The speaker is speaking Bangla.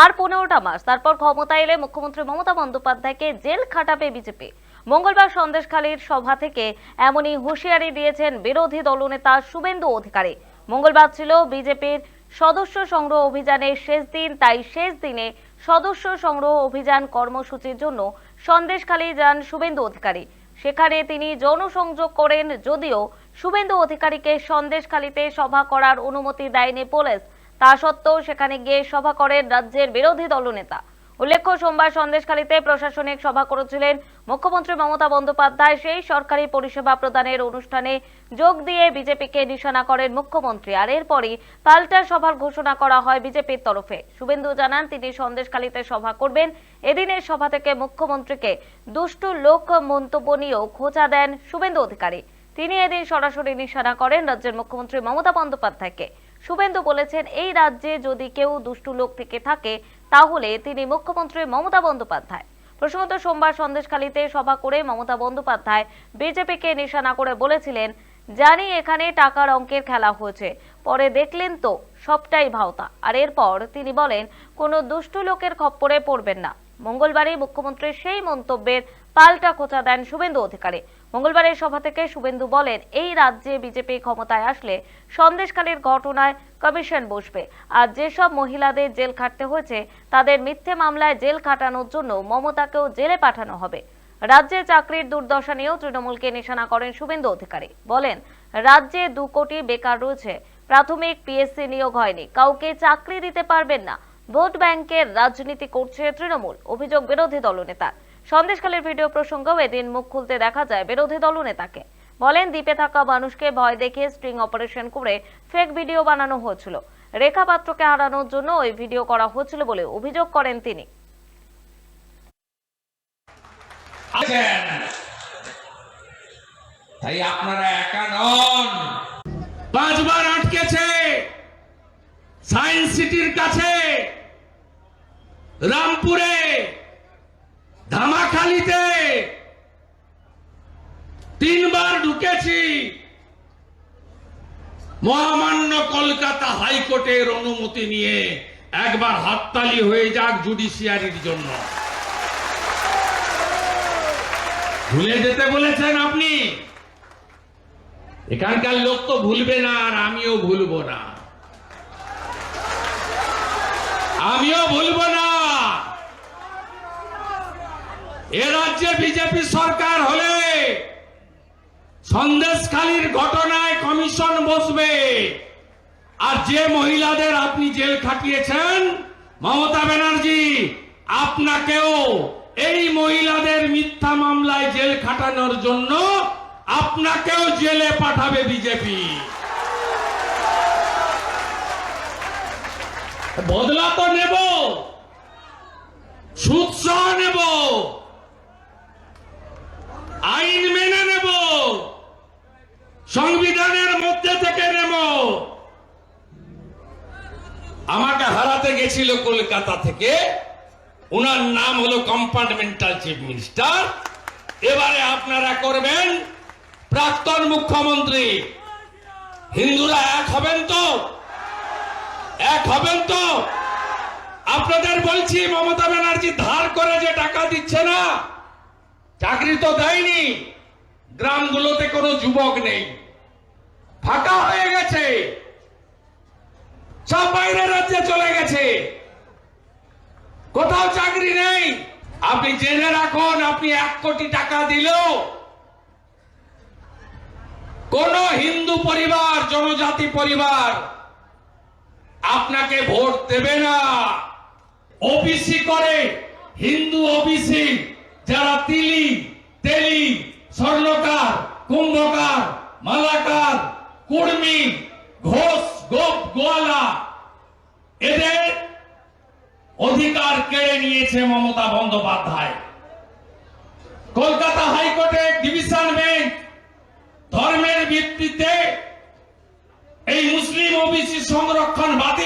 আর 15টা মাস তারপর ক্ষমতায় এলে মুখ্যমন্ত্রী মমতা বন্দ্যোপাধ্যায়কে জেল খাটাবে বিজেপি। মঙ্গলবার সন্দেশখালীর সভা থেকে এমনই হুঁশিয়ারি দিয়েছেন বিরোধী দলনেতা শুভেন্দু অধিকারী। মঙ্গলবার ছিল বিজেপির সদস্য সংগ্রহ অভিযানের শেষ দিন, তাই শেষ দিনে সদস্য সংগ্রহ অভিযান কর্মসূচির জন্য সন্দেশখালী যান শুভেন্দু অধিকারী। সেখানে তিনি জনসংযোগ করেন, যদিও শুভেন্দু অধিকারীকে সন্দেশখালীতে সভা করার অনুমতি দেয়নি পুলিশ। তা সত্ত্বেও সেখানে গিয়ে সভা করেন রাজ্যের বিরোধী দলনেতা। উল্লেখ্য, সোমবার সন্দেশখালীতে প্রশাসনিক সভা করেছিলেন মুখ্যমন্ত্রী মমতা বন্দ্যোপাধ্যায়। সেই সরকারি পরিষেবা প্রদানের অনুষ্ঠানে যোগ দিয়ে বিজেপিকে নিশানা করেন মুখ্যমন্ত্রী, আর এরপরই পাল্টা সভার ঘোষণা করা হয় বিজেপির তরফে। শুভেন্দু জানান তিনি সন্দেশখালীতে সভা করবেন। এদিনের সভা থেকে মুখ্যমন্ত্রীকে দুষ্টু লোক মন্তব্য নিয়েও খোঁচা দেন শুভেন্দু অধিকারী। তিনি এদিন সরাসরি নিশানা করেন রাজ্যের মুখ্যমন্ত্রী মমতা বন্দ্যোপাধ্যায়কে। শুভেন্দু বলেছেন, এই রাজ্যে যদি কেউ দুষ্টু লোক থেকে থাকে তাহলে তিনি মুখ্যমন্ত্রী মমতা বন্দ্যোপাধ্যায়। প্রসঙ্গত, সোমবার সন্দেশখালীতে সভা করে মমতা বন্দ্যোপাধ্যায় বিজেপিকে নিশানা করে বলেছিলেন, জানি এখানে টাকার অঙ্কের খেলা হয়েছে, পরে দেখলেন তো সবটাই ভাওতা। আর এরপর তিনি বলেন, কোনো দুষ্টু লোকের খপ্পরে পড়বেন না। মঙ্গলবারই মুখ্যমন্ত্রীর সেই মন্তব্যের পাল্টা খোঁচা দেন শুভেন্দু অধিকারী। মঙ্গলবারের সভা থেকে শুভেন্দু বলেন, এই রাজ্যে বিজেপি ক্ষমতায় আসলে সন্দেশখালীর ঘটনায় কমিশন বসবে, আর যেসব মহিলাদের জেল খাটতে হয়েছে তাদের মিথ্যে মামলায় জেল খাটানোর জন্য মমতাকেও জেলে পাঠানো হবে। রাজ্যে চাকরির দুর্দশা নিয়েও তৃণমূলকে নিশানা করেন শুভেন্দু অধিকারী। বলেন, রাজ্যে 2 কোটি বেকার রয়েছে, প্রাথমিক পিএসসি নিয়োগ হয়নি, কাউকে চাকরি দিতে পারবেন না, ভোট ব্যাংকের রাজনীতি করছে তৃণমূল, অভিযোগ বিরোধী দলনেতার। সন্দেশখালীর ভিডিও প্রসঙ্গেও এদিন মুখ খুলতে দেখা যায় বিরোধী দলনেতাকে। বলেন, দ্বীপে থাকা মানুষকে ভয় দেখিয়ে স্ট্রিং অপারেশন করে ফেক ভিডিও বানানো হয়েছিল। রেখা পাত্রকে হারানোর জন্য ওই ভিডিও করা হয়েছিল বলে অভিযোগ করেন তিনি। তাই আপনারা একা নন। 5 বার আটকেছে সায়েন্স সিটির কাছে, রামপুরে, ধামাখালীতে 3 বার ঢুকেছি। মহামান্য কলকাতা হাইকোর্টের অনুমতি নিয়ে একবার হাততালি হয়ে যাক জুডিশিয়ারির জন্য। ভুলে যেতে বলেছেন আপনি, এখানকার লোক তো ভুলবে না, আর আমিও ভুলবো না, আমিও ভুলবো না। এ রাজ্যে বিজেপি সরকার হলে সন্দেশখালীর ঘটনায় কমিশন বসবে, আর যে মহিলাদের আপনি জেল খাটিয়েছেন মমতা ব্যানার্জি, আপনাকেও এই মহিলাদের মিথ্যা মামলায় জেল খাটানোর জন্য আপনাকেও জেলে পাঠাবে বিজেপি। বদলা তো নেব, সুদ সহ নেব, আইন মেনে নেব, সংবিধানের মধ্যে থেকে নেব। আমাকে হারাতে গেছিল কলকাতা থেকে, ওনার নাম হলো কম্পার্টমেন্টাল চিফ মিনিস্টার। এবারে আপনারা করবেন প্রাক্তন মুখ্যমন্ত্রী। হিন্দুরা এক হবেন তো? এক হবেন তো? আপনাদের বলছি, মমতা ব্যানার্জি ধার করে যে টাকা দিচ্ছে না, চাকরি তো দেয়নি, গ্রামগুলোতে কোনো যুবক নেই, ফাঁকা হয়ে গেছে, সব বাইরের রাজ্যে চলে গেছে, কোথাও চাকরি নেই। আপনি জেনে রাখুন, আপনি 1 কোটি টাকা দিলেও কোন হিন্দু পরিবার, জনজাতি পরিবার আপনাকে ভোট দেবে না। ওবিসি করে, হিন্দু ওবিসি যারা তিলি, তেলি, স্বর্ণকার, কুম্ভকার, মালাকার, কুর্মী, ঘোষ, গোপ, গোয়ালা, এদের অধিকার কেড়ে নিয়েছে মমতা বন্দ্যোপাধ্যায়। কলকাতা হাইকোর্টের ডিভিশন বেঞ্চ ধর্মের ভিত্তিতে এই মুসলিম ওবিসি সংরক্ষণ বাতিল